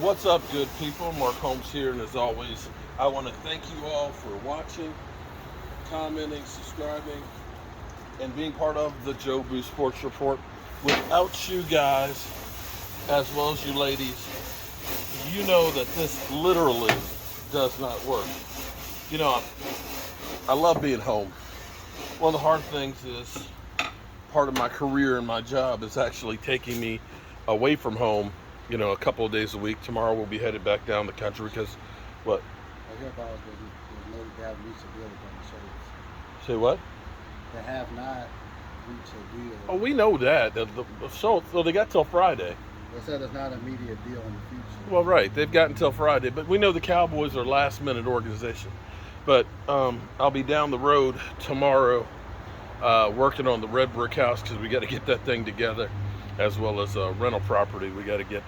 What's up, good people? Mark Holmes here, and as always, I want to thank you all for watching, commenting, subscribing, and being part of the Joe Boo Sports Report. Without you guys, as well as you ladies, you know that this literally does not work. You know, I love being home. One of the hard things is part of my career and my job is actually taking me away from home, a couple of days a week. Tomorrow we'll be headed back down the country because what? I hear about they have reached a deal with them shows. Say what? They have not reached a deal. Oh, we know that. So they got till Friday. They said it's not an immediate deal in the future. Well, right. They've got until Friday, but we know the Cowboys are last-minute organization. But I'll be down the road tomorrow working on the red brick house because we got to get that thing together, as well as rental property. We got to get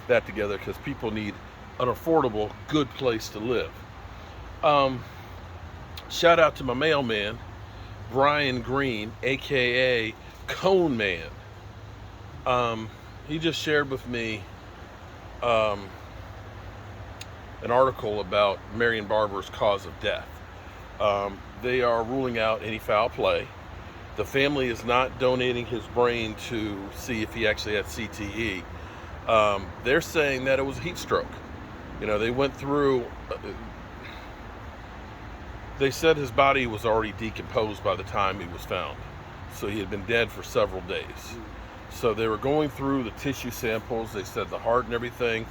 that together because people need an affordable, good place to live. Shout out to my mailman, Brian Green, aka Cone Man. He just shared with me an article about Marian Barbers' cause of death. They are ruling out any foul play. The family is not donating his brain to see if he actually had CTE. They're saying that it was a heat stroke. They went through, they said his body was already decomposed by the time he was found. So he had been dead for several days. So they were going through the tissue samples. They said the heart and everything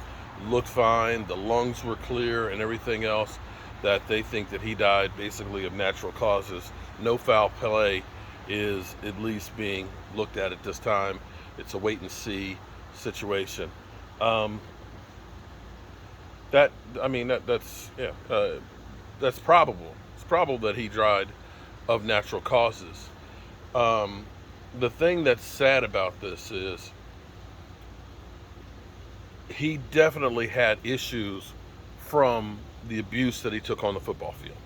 looked fine. The lungs were clear and everything else, that they think that he died basically of natural causes. No foul play is at least being looked at this time. It's a wait and see situation. That's probable. It's probable that he died of natural causes. The thing that's sad about this is he definitely had issues from the abuse that he took on the football field.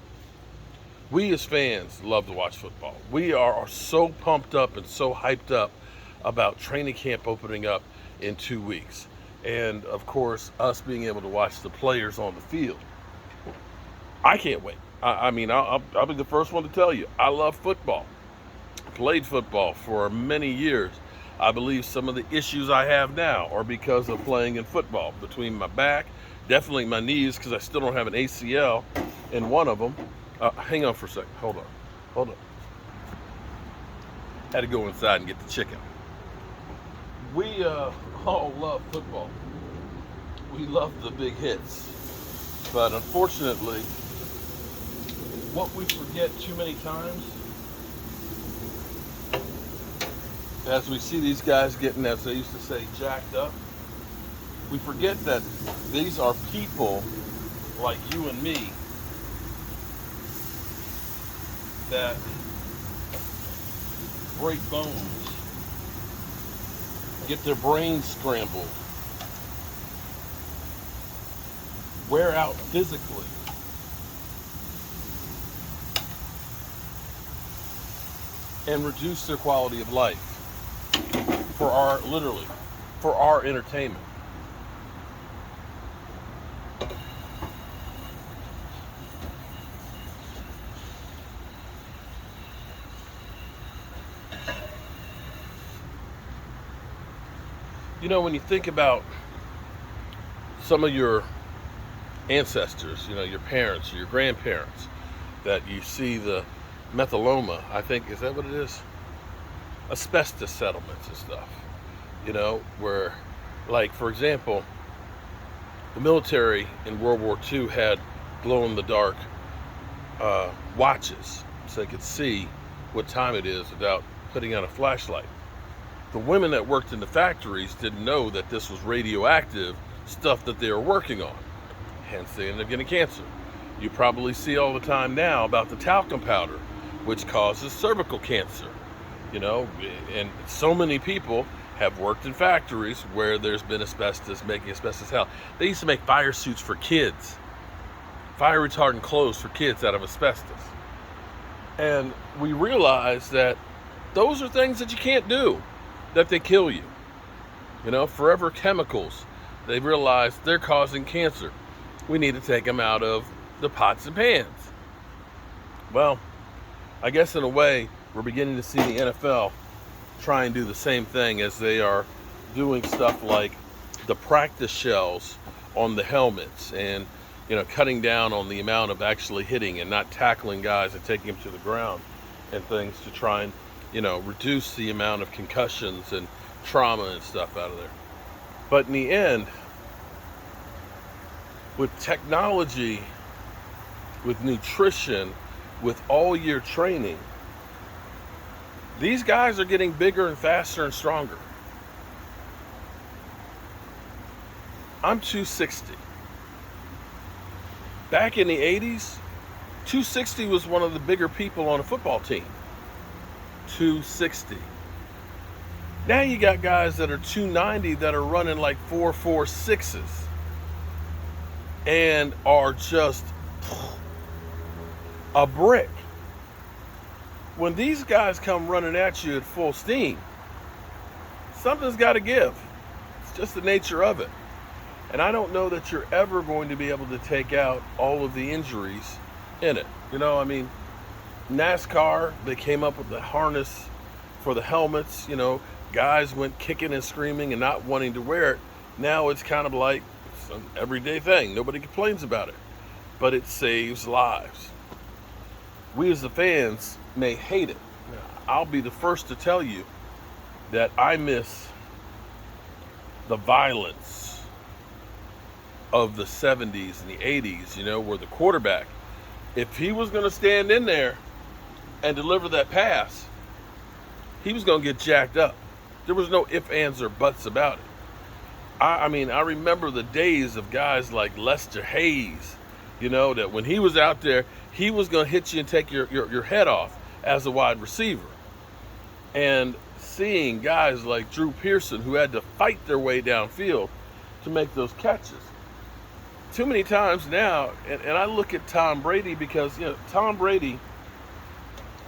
We as fans love to watch football. We are so pumped up and so hyped up about training camp opening up in 2 weeks. And of course, us being able to watch the players on the field. I can't wait. I'll be the first one to tell you, I love football. Played football for many years. I believe some of the issues I have now are because of playing in football. Between my back, definitely my knees, because I still don't have an ACL in one of them. Hang on for a second. Hold on. Had to go inside and get the chicken. We all love football. We love the big hits. But unfortunately, what we forget too many times, as we see these guys getting, as they used to say, jacked up, we forget that these are people like you and me that break bones, get their brains scrambled, wear out physically, and reduce their quality of life for our entertainment. When you think about some of your ancestors, your parents, your grandparents, that you see the methyloma, I think, is that what it is? Asbestos settlements and stuff, where, like, for example, the military in World War II had glow-in-the-dark watches so they could see what time it is without putting on a flashlight. The women that worked in the factories didn't know that this was radioactive stuff that they were working on. Hence, they ended up getting cancer. You probably see all the time now about the talcum powder, which causes cervical cancer. And so many people have worked in factories where there's been asbestos, making asbestos hell. They used to make fire suits for kids, fire retardant clothes for kids out of asbestos. And we realize that those are things that you can't do, that they kill you. Forever chemicals they realize they're causing cancer. We need to take them out of the pots and pans. Well, I guess in a way, we're beginning to see the NFL try and do the same thing, as they are doing stuff like the practice shells on the helmets, and cutting down on the amount of actually hitting and not tackling guys and taking them to the ground and things, to try and reduce the amount of concussions and trauma and stuff out of there. But in the end, with technology, with nutrition, with all year training, these guys are getting bigger and faster and stronger. I'm 260. Back in the 80s, 260 was one of the bigger people on a football team. 260. Now you got guys that are 290 that are running like 4.46s and are just a brick. When these guys come running at you at full steam, something's got to give. It's just the nature of it. And I don't know that you're ever going to be able to take out all of the injuries in it. NASCAR, they came up with the harness for the helmets. Guys went kicking and screaming and not wanting to wear it. Now it's kind of like some everyday thing. Nobody complains about it, but it saves lives. We as the fans may hate it. I'll be the first to tell you that I miss the violence of the 70s and the 80s, where the quarterback, if he was going to stand in there and deliver that pass, he was going to get jacked up. There was no ifs, ands, or buts about it. I remember the days of guys like Lester Hayes, that when he was out there, he was going to hit you and take your head off as a wide receiver. And seeing guys like Drew Pearson, who had to fight their way downfield to make those catches. Too many times now, and I look at Tom Brady, because Tom Brady,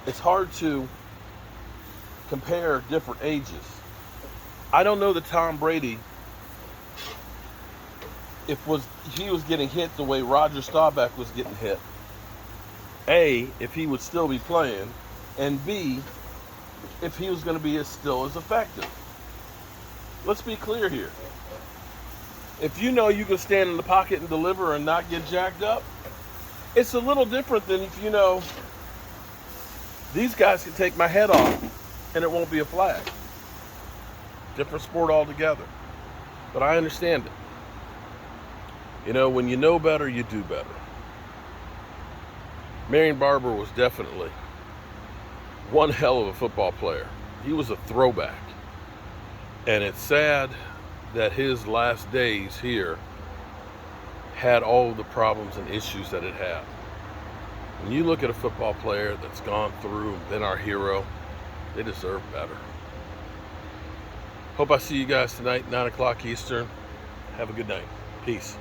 it's hard to compare different ages. I don't know that Tom Brady, if he was getting hit the way Roger Staubach was getting hit, A, if he would still be playing, and B, if he was going to be still as effective. Let's be clear here. If you can stand in the pocket and deliver and not get jacked up, it's a little different than if these guys can take my head off and it won't be a flag. Different sport altogether. But I understand it. When you know better, you do better. Marian Barber was definitely one hell of a football player. He was a throwback. And it's sad that his last days here had all of the problems and issues that it had. When you look at a football player that's gone through and been our hero, they deserve better. Hope I see you guys tonight, 9 o'clock Eastern. Have a good night. Peace.